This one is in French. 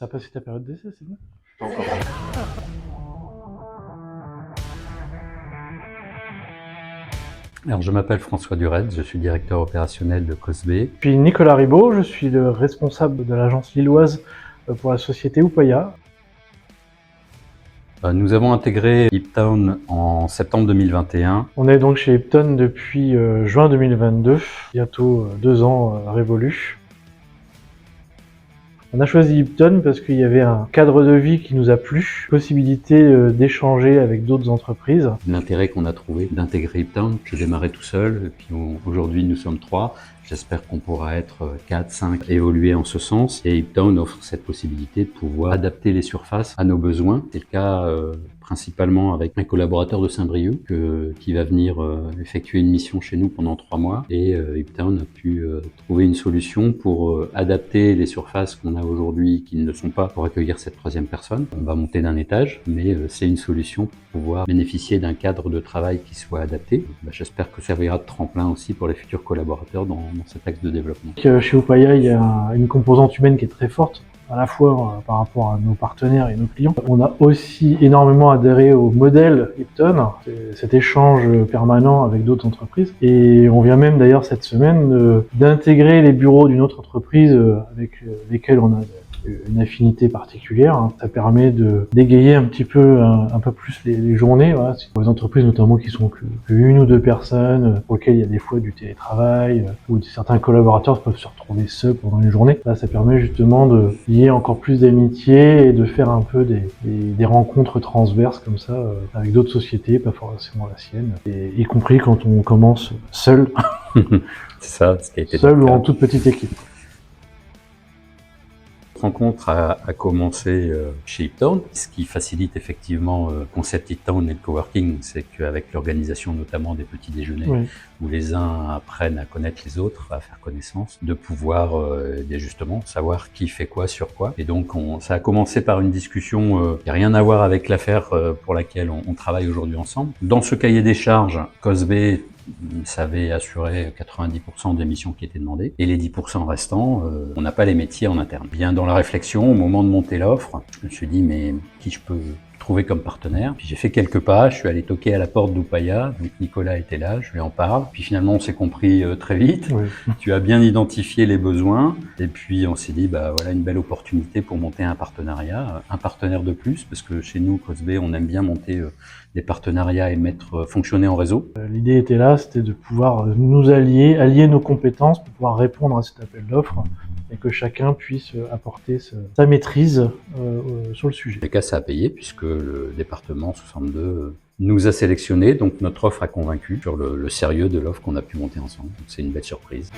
T'as passé ta période d'essai, c'est bien. Pas encore. Alors, je m'appelle François Duret, je suis directeur opérationnel de Cosbe. Je suis Nicolas Ribaud, je suis le responsable de l'agence lilloise pour la société Upaya. Nous avons intégré Iptown en septembre 2021. On est donc chez Ipton depuis juin 2022, bientôt 2 ans révolus. On a choisi Ipton parce qu'il y avait un cadre de vie qui nous a plu, possibilité d'échanger avec d'autres entreprises. L'intérêt qu'on a trouvé d'intégrer Iptown, j'ai démarré tout seul, et puis aujourd'hui nous sommes 3. J'espère qu'on pourra être 4, 5, évoluer en ce sens. Et Iptown offre cette possibilité de pouvoir adapter les surfaces à nos besoins. C'est le cas principalement avec un collaborateur de Saint-Brieuc qui va venir effectuer une mission chez nous pendant 3 mois. Et Iptown a pu trouver une solution pour adapter les surfaces qu'on a aujourd'hui qui ne le sont pas pour accueillir cette 3e personne. On va monter d'un étage, mais c'est une solution pour pouvoir bénéficier d'un cadre de travail qui soit adapté. J'espère que ça servira de tremplin aussi pour les futurs collaborateurs dans cet axe de développement. Chez Upaya, il y a une composante humaine qui est très forte, à la fois par rapport à nos partenaires et nos clients. On a aussi énormément adhéré au modèle Ipton, cet échange permanent avec d'autres entreprises. Et on vient même d'ailleurs cette semaine d'intégrer les bureaux d'une autre entreprise avec lesquels on a une affinité particulière. Ça permet d'égayer un petit peu un peu plus les journées. Voilà. Pour les entreprises notamment qui sont que 1 ou 2 personnes, pour lesquelles il y a des fois du télétravail, où certains collaborateurs peuvent se retrouver seuls pendant une journée. Là, ça permet justement de lier encore plus d'amitié et de faire un peu des rencontres transverses comme ça avec d'autres sociétés, pas forcément la sienne, et y compris quand on commence seul, C'est ça, ce qui a été seul ou en toute petite équipe. Cette rencontre a commencé chez Iptown, ce qui facilite effectivement le concept Iptown et le coworking, c'est qu'avec l'organisation notamment des petits déjeuners, Oui. où les uns apprennent à connaître les autres, à faire connaissance, de pouvoir justement savoir qui fait quoi sur quoi. Et donc ça a commencé par une discussion qui n'a rien à voir avec l'affaire pour laquelle on travaille aujourd'hui ensemble. Dans ce cahier des charges, Cosbe savait assurer 90% des missions qui étaient demandées, et les 10% restants, on n'a pas les métiers en interne. Bien dans la réflexion, au moment de monter l'offre, je me suis dit mais qui je peux trouver comme partenaire. Puis j'ai fait quelques pas, je suis allé toquer à la porte d'Upaya, donc Nicolas était là, je lui en parle. Puis finalement on s'est compris très vite, Oui. tu as bien identifié les besoins, et puis on s'est dit bah voilà une belle opportunité pour monter un partenariat, un partenaire de plus, parce que chez nous, Cosbe, on aime bien monter des partenariats et mettre fonctionner en réseau. L'idée était là, c'était de pouvoir nous allier nos compétences pour pouvoir répondre à cet appel d'offres et que chacun puisse apporter sa maîtrise sur le sujet. En tout cas, ça a payé puisque le département 62 nous a sélectionnés, donc notre offre a convaincu sur le sérieux de l'offre qu'on a pu monter ensemble. C'est une belle surprise.